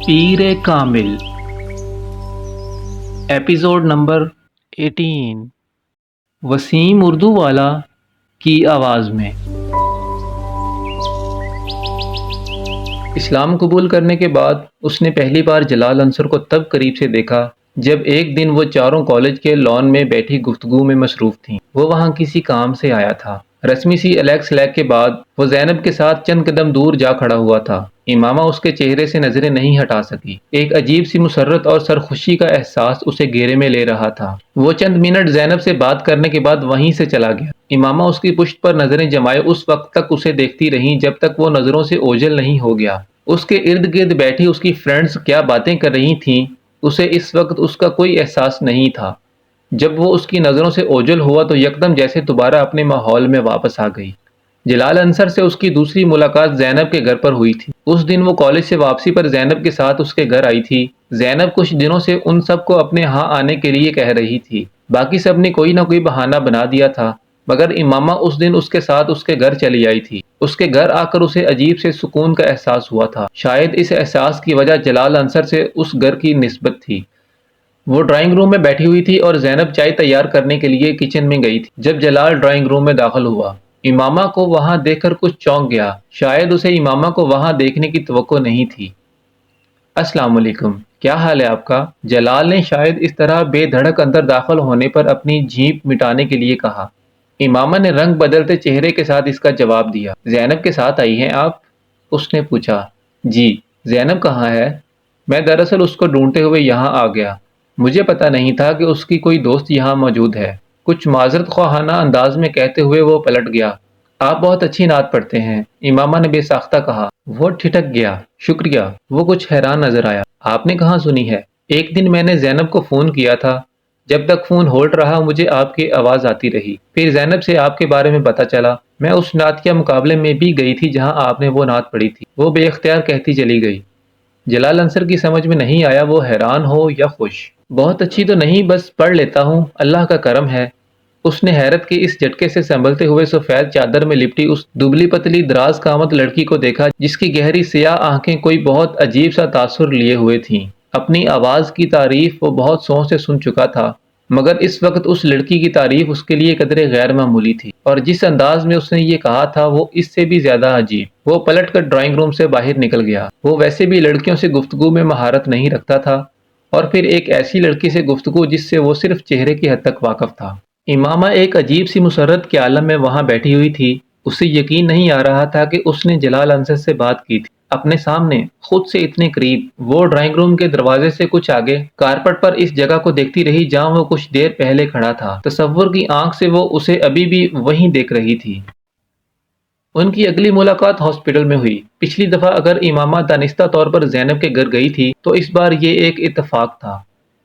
Peer Kamil episode number 18 Wasim Urdu والا کی آواز میں۔ اسلام قبول کرنے کے بعد اس نے پہلی بار جلال انصر کو تب قریب سے دیکھا جب ایک دن وہ چاروں کالج کے لان میں بیٹھی گفتگو میں مصروف تھیں۔ وہ وہاں کسی کام سے آیا تھا۔ رسمی سی الیکس لیگ کے بعد وہ زینب کے ساتھ چند قدم دور جا کھڑا ہوا تھا۔ امامہ اس کے چہرے سے نظریں نہیں ہٹا سکی۔ ایک عجیب سی مسرت اور سرخوشی کا احساس اسے گھیرے میں لے رہا تھا۔ وہ چند منٹ زینب سے بات کرنے کے بعد وہیں سے چلا گیا۔ امامہ اس کی پشت پر نظریں جمائے اس وقت تک اسے دیکھتی رہیں جب تک وہ نظروں سے اوجھل نہیں ہو گیا۔ اس کے ارد گرد بیٹھی اس کی فرینڈز کیا باتیں کر رہی تھیں، اسے اس وقت اس کا کوئی احساس نہیں تھا۔ جب وہ اس کی نظروں سے اوجھل ہوا تو یکدم جیسے دوبارہ اپنے ماحول میں واپس آ گئی۔ جلال انصر سے اس کی دوسری ملاقات زینب کے گھر پر ہوئی تھی۔ اس دن وہ کالج سے واپسی پر زینب کے ساتھ اس کے گھر آئی تھی۔ زینب کچھ دنوں سے ان سب کو اپنے ہاں آنے کے لیے کہہ رہی تھی۔ باقی سب نے کوئی نہ کوئی بہانہ بنا دیا تھا، مگر امامہ اس دن اس کے ساتھ اس کے گھر چلی آئی تھی۔ اس کے گھر آ کر اسے عجیب سے سکون کا احساس ہوا تھا۔ شاید اس احساس کی وجہ جلال انصر سے اس گھر کی نسبت تھی۔ وہ ڈرائنگ روم میں بیٹھی ہوئی تھی اور زینب چائے تیار کرنے کے لیے کچن میں گئی تھی جب جلال ڈرائنگ روم میں داخل ہوا۔ امامہ کو وہاں دیکھ کر کچھ چونک گیا۔ شاید اسے امامہ کو وہاں دیکھنے کی توقع نہیں تھی۔ السلام علیکم، کیا حال ہے آپ کا؟ جلال نے شاید اس طرح بے دھڑک اندر داخل ہونے پر اپنی جھیپ مٹانے کے لیے کہا۔ امامہ نے رنگ بدلتے چہرے کے ساتھ اس کا جواب دیا۔ زینب کے ساتھ آئی ہیں آپ؟ اس نے پوچھا۔ جی۔ زینب کہاں ہے؟ میں دراصل اس کو ڈھونڈتے ہوئے یہاں آ گیا۔ مجھے پتہ نہیں تھا کہ اس کی کوئی دوست یہاں موجود ہے، کچھ معذرت خواہانہ انداز میں کہتے ہوئے وہ پلٹ گیا۔ آپ بہت اچھی نعت پڑھتے ہیں، امامہ نے بے ساختہ کہا۔ وہ ٹھٹک گیا۔ شکریہ۔ وہ کچھ حیران نظر آیا۔ آپ نے کہاں سنی ہے؟ ایک دن میں نے زینب کو فون کیا تھا۔ جب تک فون ہولڈ رہا مجھے آپ کی آواز آتی رہی۔ پھر زینب سے آپ کے بارے میں پتہ چلا۔ میں اس نعتیہ مقابلے میں بھی گئی تھی جہاں آپ نے وہ نعت پڑھی تھی۔ وہ بے اختیار کہتی چلی گئی۔ جلال انصر کی سمجھ میں نہیں آیا وہ حیران ہو یا خوش۔ بہت اچھی تو نہیں، بس پڑھ لیتا ہوں، اللہ کا کرم ہے۔ اس نے حیرت کے اس جھٹکے سے سنبھلتے ہوئے سفید چادر میں لپٹی اس دبلی پتلی دراز قامت لڑکی کو دیکھا جس کی گہری سیاہ آنکھیں کوئی بہت عجیب سا تاثر لیے ہوئے تھیں۔ اپنی آواز کی تعریف وہ بہت سو سے سن چکا تھا، مگر اس وقت اس لڑکی کی تعریف اس کے لیے قدرے غیر معمولی تھی، اور جس انداز میں اس نے یہ کہا تھا وہ اس سے بھی زیادہ عجیب۔ وہ پلٹ کر ڈرائنگ روم سے باہر نکل گیا۔ وہ ویسے بھی لڑکیوں سے گفتگو میں مہارت نہیں رکھتا تھا، اور پھر ایک ایسی لڑکی سے گفتگو جس سے وہ صرف چہرے کی حد تک واقف تھا۔ امامہ ایک عجیب سی مسرت کے عالم میں وہاں بیٹھی ہوئی تھی۔ اسے یقین نہیں آ رہا تھا کہ اس نے جلال انصر سے بات کی تھی، اپنے سامنے، خود سے اتنے قریب۔ وہ ڈرائنگ روم کے دروازے سے کچھ آگے کارپٹ پر اس جگہ کو دیکھتی رہی جہاں وہ کچھ دیر پہلے کھڑا تھا۔ تصور کی آنکھ سے وہ اسے ابھی بھی وہیں دیکھ رہی تھی۔ ان کی اگلی ملاقات ہاسپٹل میں ہوئی۔ پچھلی دفعہ اگر امامہ دانستہ طور پر زینب کے گھر گئی تھی تو اس بار یہ ایک اتفاق تھا۔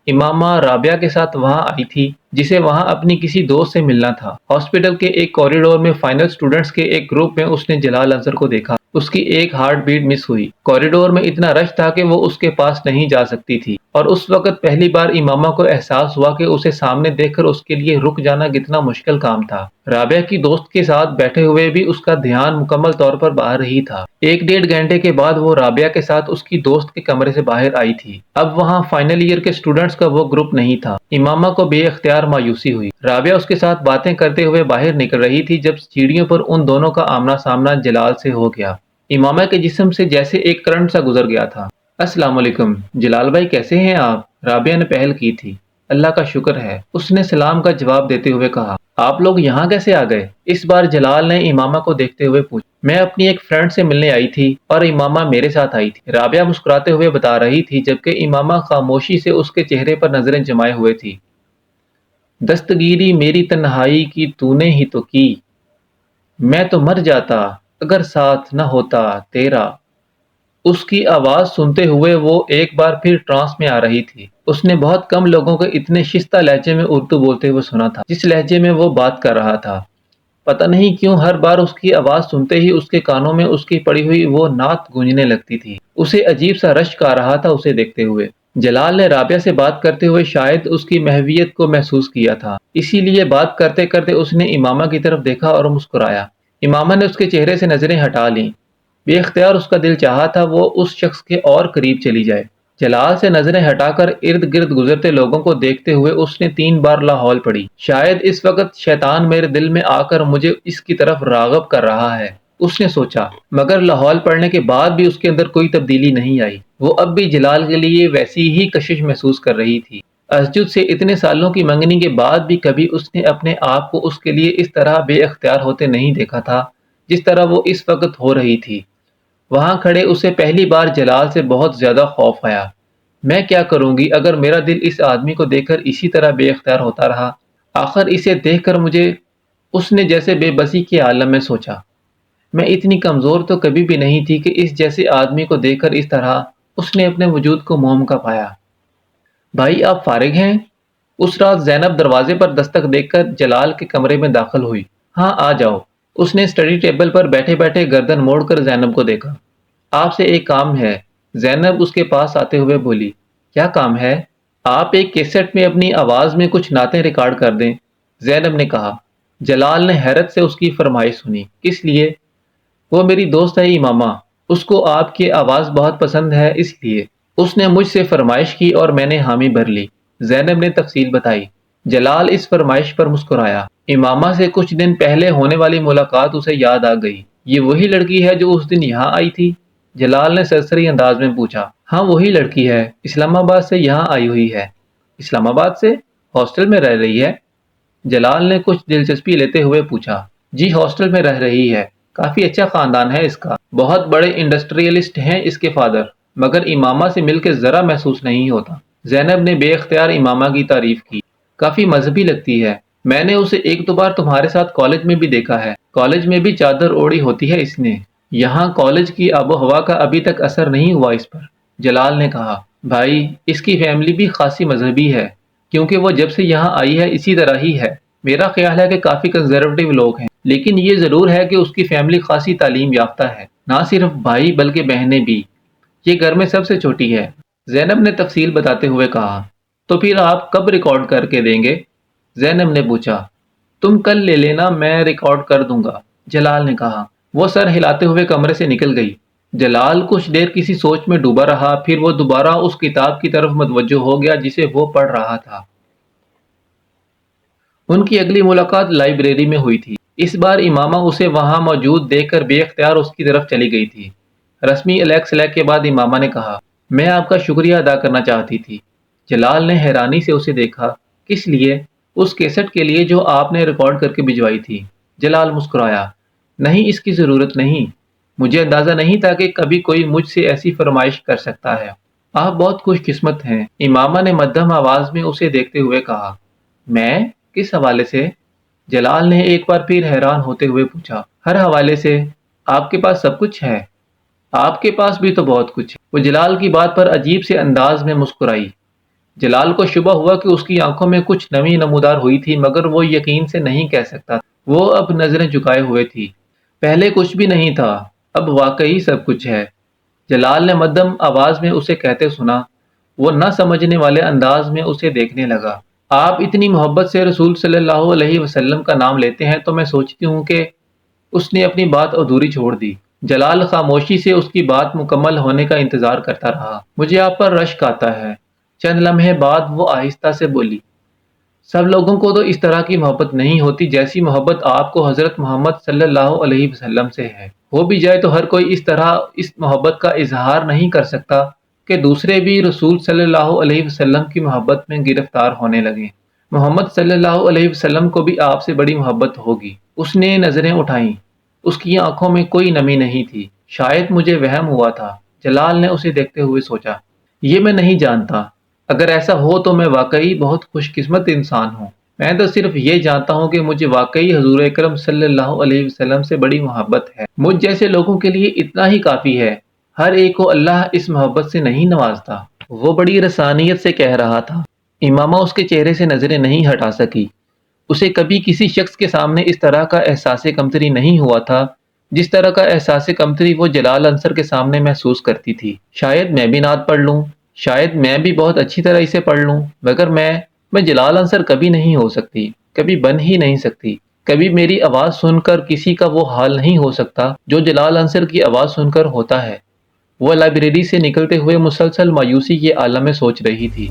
امامہ رابعہ کے ساتھ وہاں آئی تھی جسے وہاں اپنی کسی دوست سے ملنا تھا۔ ہاسپٹل کے ایک کوریڈور میں فائنل سٹوڈنٹس کے ایک گروپ میں اس نے جلال انصر کو دیکھا۔ اس کی ایک ہارٹ بیٹ مس ہوئی۔ کوریڈور میں اتنا رش تھا کہ وہ اس کے پاس نہیں جا سکتی تھی، اور اس وقت پہلی بار امامہ کو احساس ہوا کہ اسے سامنے دیکھ کر اس کے لیے رک جانا کتنا مشکل کام تھا۔ رابعہ کی دوست کے ساتھ بیٹھے ہوئے بھی اس کا دھیان مکمل طور پر باہر ہی تھا۔ ایک ڈیڑھ گھنٹے کے بعد وہ رابعہ کے ساتھ اس کی دوست کے کمرے سے باہر آئی تھی۔ اب وہاں فائنل ایئر کے سٹوڈنٹس کا وہ گروپ نہیں تھا۔ امامہ کو بے اختیار مایوسی ہوئی۔ رابعہ اس کے ساتھ باتیں کرتے ہوئے باہر نکل رہی تھی جب سیڑھیوں پر ان دونوں کا آمنا سامنا جلال سے ہو گیا۔ امامہ کے جسم سے جیسے ایک کرنٹ سا گزر گیا تھا۔ السلام علیکم، جلال بھائی کیسے ہیں آپ؟ رابعہ نے پہل کی تھی۔ اللہ کا شکر ہے، اس نے سلام کا جواب دیتے ہوئے کہا۔ آپ لوگ یہاں کیسے آ گئے؟ اس بار جلال نے امامہ کو دیکھتے ہوئے پوچھا۔ میں اپنی ایک فرینڈ سے ملنے آئی تھی اور امامہ میرے ساتھ آئی تھی، رابعہ مسکراتے ہوئے بتا رہی تھی جبکہ امامہ خاموشی سے اس کے چہرے پر نظریں جمائے ہوئے تھی۔ دستگیری میری تنہائی کی تو نے ہی تو کی، میں تو مر جاتا اگر ساتھ نہ ہوتا تیرا۔ اس کی آواز سنتے ہوئے وہ ایک بار پھر ٹرانس میں آ رہی تھی۔ اس نے بہت کم لوگوں کو اتنے شائستہ لہجے میں اردو بولتے ہوئے سنا تھا جس لہجے میں وہ بات کر رہا تھا۔ پتہ نہیں کیوں ہر بار اس کی آواز سنتے ہی اس کے کانوں میں اس کی پڑی ہوئی وہ نعت گونجنے لگتی تھی۔ اسے عجیب سا رشک آ رہا تھا اسے دیکھتے ہوئے۔ جلال نے رابعہ سے بات کرتے ہوئے شاید اس کی محویت کو محسوس کیا تھا، اسی لیے بات کرتے کرتے اس نے امامہ کی طرف دیکھا اور مسکرایا۔ امامہ نے اس کے چہرے سے نظریں ہٹا لیں۔ بے اختیار اس کا دل چاہا تھا وہ اس شخص کے اور قریب چلی جائے، جلال سے نظریں ہٹا کر ارد گرد گزرتے لوگوں کو دیکھتے ہوئے اس نے 3 بار لاحول پڑھی۔ شاید اس وقت شیطان میرے دل میں آ کر مجھے اس کی طرف راغب کر رہا ہے، اس نے سوچا، مگر لاحول پڑھنے کے بعد بھی اس کے اندر کوئی تبدیلی نہیں آئی۔ وہ اب بھی جلال کے لیے ویسی ہی کشش محسوس کر رہی تھی۔ اسجد سے اتنے سالوں کی منگنی کے بعد بھی کبھی اس نے اپنے آپ کو اس کے لیے اس طرح بے اختیار ہوتے نہیں دیکھا تھا جس طرح وہ اس وقت ہو رہی تھی۔ وہاں کھڑے اسے پہلی بار جلال سے بہت زیادہ خوف آیا۔ میں کیا کروں گی اگر میرا دل اس آدمی کو دیکھ کر اسی طرح بے اختیار ہوتا رہا؟ آخر اسے دیکھ کر مجھے، اس نے جیسے بے بسی کے عالم میں سوچا، میں اتنی کمزور تو کبھی بھی نہیں تھی کہ اس جیسے آدمی کو دیکھ کر اس طرح اس نے اپنے وجود کو موم کا پایا۔ بھائی آپ فارغ ہیں؟ اس رات زینب دروازے پر دستک دیکھ کر جلال کے کمرے میں داخل ہوئی۔ ہاں آ جاؤ۔ اس نے اسٹڈی ٹیبل پر بیٹھے بیٹھے گردن موڑ کر زینب کو دیکھا۔ آپ سے ایک کام ہے، زینب اس کے پاس آتے ہوئے بولی۔ کیا کام ہے؟ آپ ایک کیسٹ میں اپنی آواز میں کچھ نعتیں ریکارڈ کر دیں، زینب نے کہا۔ جلال نے حیرت سے اس کی فرمائش سنی۔ کس لیے؟ وہ میری دوست ہے امامہ، اس کو آپ کی آواز بہت پسند ہے، اس لیے اس نے مجھ سے فرمائش کی اور میں نے حامی بھر لی، زینب نے تفصیل بتائی۔ جلال اس فرمائش پر مسکرایا۔ امامہ سے کچھ دن پہلے ہونے والی ملاقات اسے یاد آ گئی۔ یہ وہی لڑکی ہے جو اس دن یہاں آئی تھی؟ جلال نے سرسری انداز میں پوچھا۔ ہاں وہی لڑکی ہے، اسلام آباد سے یہاں آئی ہوئی ہے۔ اسلام آباد سے؟ ہاسٹل میں رہ رہی ہے؟ جلال نے کچھ دلچسپی لیتے ہوئے پوچھا۔ جی ہاسٹل میں رہ رہی ہے، کافی اچھا خاندان ہے اس کا، بہت بڑے انڈسٹریلسٹ ہیں اس کے فادر، مگر امامہ سے مل کے ذرا محسوس نہیں ہوتا۔ زینب نے بے اختیار امامہ کی تعریف کی۔ کافی مذہبی لگتی ہے، میں نے اسے 1-2 بار تمہارے ساتھ کالج میں بھی دیکھا ہے، کالج میں بھی چادر اوڑھی ہوتی ہے اس نے۔ یہاں کالج کی آب و ہوا کا ابھی تک اثر نہیں ہوا اس پر، جلال نے کہا۔ بھائی اس کی فیملی بھی خاصی مذہبی ہے، کیونکہ وہ جب سے یہاں آئی ہے اسی طرح ہی ہے۔ میرا خیال ہے کہ کافی کنزرویٹو لوگ ہیں، لیکن یہ ضرور ہے کہ اس کی فیملی خاصی تعلیم یافتہ ہے، نہ صرف بھائی بلکہ بہنیں بھی۔ یہ گھر میں سب سے چھوٹی ہے، زینب نے تفصیل بتاتے ہوئے کہا۔ تو پھر آپ کب ریکارڈ کر کے دیں گے؟ زینب نے پوچھا۔ تم کل لے لینا، میں ریکارڈ کر دوں گا، جلال نے کہا۔ وہ سر ہلاتے ہوئے کمرے سے نکل گئی۔ جلال کچھ دیر کسی سوچ میں ڈوبا رہا، پھر وہ دوبارہ اس کتاب کی طرف متوجہ ہو گیا جسے وہ پڑھ رہا تھا۔ ان کی اگلی ملاقات لائبریری میں ہوئی تھی۔ اس بار امامہ اسے وہاں موجود دیکھ کر بے اختیار اس کی طرف چلی گئی تھی۔ رسمی الیک کے بعد امامہ نے کہا، میں آپ کا شکریہ ادا کرنا چاہتی تھی۔ جلال نے حیرانی سے اسے دیکھا۔ کس لیے؟ اس کیسٹ کے لیے جو آپ نے ریکارڈ کر کے بھجوائی تھی۔ جلال مسکرایا۔ نہیں اس کی ضرورت نہیں، مجھے اندازہ نہیں تھا کہ کبھی کوئی مجھ سے ایسی فرمائش کر سکتا ہے۔ آپ بہت خوش قسمت ہیں، امامہ نے مدھم آواز میں اسے دیکھتے ہوئے کہا۔ میں؟ کس حوالے سے؟ جلال نے ایک بار پھر حیران ہوتے ہوئے پوچھا۔ ہر حوالے سے، آپ کے پاس سب کچھ ہے۔ آپ کے پاس بھی تو بہت کچھ ہے۔ وہ جلال کی بات پر عجیب سے انداز میں مسکرائی۔ جلال کو شبہ ہوا کہ اس کی آنکھوں میں کچھ نمی نمودار ہوئی تھی، مگر وہ یقین سے نہیں کہہ سکتا۔ وہ اب نظریں جھکائے ہوئے تھی۔ پہلے کچھ بھی نہیں تھا، اب واقعی سب کچھ ہے، جلال نے مدھم آواز میں اسے کہتے سنا۔ وہ نہ سمجھنے والے انداز میں اسے دیکھنے لگا۔ آپ اتنی محبت سے رسول صلی اللہ علیہ وسلم کا نام لیتے ہیں تو میں سوچتی ہوں کہ… اس نے اپنی بات ادھوری چھوڑ دی۔ جلال خاموشی سے اس کی بات مکمل ہونے کا انتظار کرتا رہا۔ مجھے آپ پر رشک آتا ہے۔ چند لمحے بعد وہ آہستہ سے بولی۔ سب لوگوں کو تو اس طرح کی محبت نہیں ہوتی جیسی محبت آپ کو حضرت محمد صلی اللہ علیہ وسلم سے ہے۔ ہو بھی جائے تو ہر کوئی اس طرح اس محبت کا اظہار نہیں کر سکتا کہ دوسرے بھی رسول صلی اللہ علیہ وسلم کی محبت میں گرفتار ہونے لگیں۔ محمد صلی اللہ علیہ وسلم کو بھی آپ سے بڑی محبت ہوگی۔ اس نے نظریں اٹھائیں۔ اس کی آنکھوں میں کوئی نمی نہیں تھی۔ شاید مجھے وہم ہوا تھا، جلال نے اسے دیکھتے ہوئے سوچا۔ یہ میں نہیں جانتا، اگر ایسا ہو تو میں واقعی بہت خوش قسمت انسان ہوں۔ میں تو صرف یہ جانتا ہوں کہ مجھے واقعی حضور اکرم صلی اللہ علیہ وسلم سے بڑی محبت ہے۔ مجھ جیسے لوگوں کے لیے اتنا ہی کافی ہے، ہر ایک کو اللہ اس محبت سے نہیں نوازتا۔ وہ بڑی رسانیت سے کہہ رہا تھا۔ امامہ اس کے چہرے سے نظریں نہیں ہٹا سکی۔ اسے کبھی کسی شخص کے سامنے اس طرح کا احساس کمتری نہیں ہوا تھا جس طرح کا احساس کمتری وہ جلال انصر کے سامنے محسوس کرتی تھی۔ شاید میں بھی نعت پڑھ لوں، شاید میں بھی بہت اچھی طرح اسے پڑھ لوں، مگر میں جلال انصر کبھی نہیں ہو سکتی، کبھی بن ہی نہیں سکتی۔ کبھی میری آواز سن کر کسی کا وہ حال نہیں ہو سکتا جو جلال انصر کی آواز سن کر ہوتا ہے۔ وہ لائبریری سے نکلتے ہوئے مسلسل مایوسی کے عالم میں سوچ رہی تھی۔